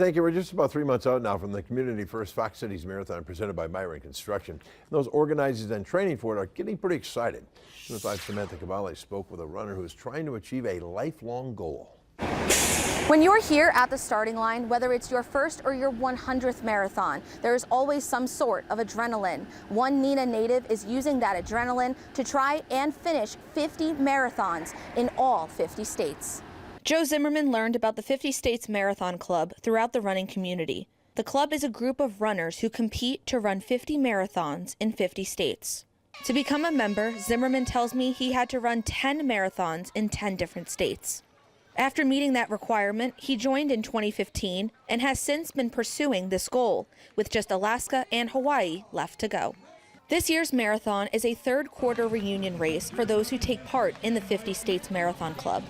Thank you. We're just about 3 months out now from the Community First Fox Cities Marathon presented by Myron Construction. And those organizers and training for it are getting pretty excited. News 5's Samantha Cavalli spoke with a runner who is trying to achieve a lifelong goal. When you're here at the starting line, whether it's your first or your 100th marathon, there is always some sort of adrenaline. One Neenah native is using that adrenaline to try and finish 50 marathons in all 50 states. Joe Zimmerman learned about the 50 States Marathon Club throughout the running community. The club is a group of runners who compete to run 50 marathons in 50 states. To become a member, Zimmerman tells me he had to run 10 marathons in 10 different states. After meeting that requirement, he joined in 2015 and has since been pursuing this goal, with just Alaska and Hawaii left to go. This year's marathon is a third quarter reunion race for those who take part in the 50 States Marathon Club.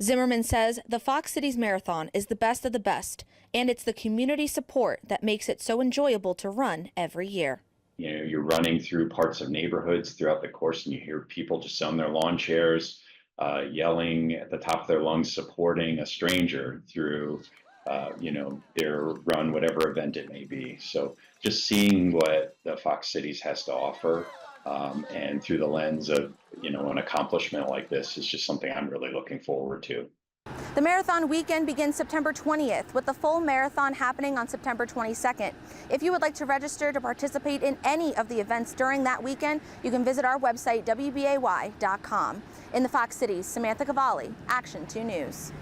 Zimmerman says the Fox Cities Marathon is the best of the best, and it's the community support that makes it so enjoyable to run every year. You know, you're running through parts of neighborhoods throughout the course, and you hear people just on their lawn chairs, yelling at the top of their lungs, supporting a stranger through, their run, whatever event it may be. So just seeing what the Fox Cities has to offer, and through the lens of, an accomplishment like this is just something I'm really looking forward to. The marathon weekend begins September 20th, with the full marathon happening on September 22nd. If you would like to register to participate in any of the events during that weekend, you can visit our website, WBAY.com. In the Fox Cities, Samantha Cavalli, Action 2 News.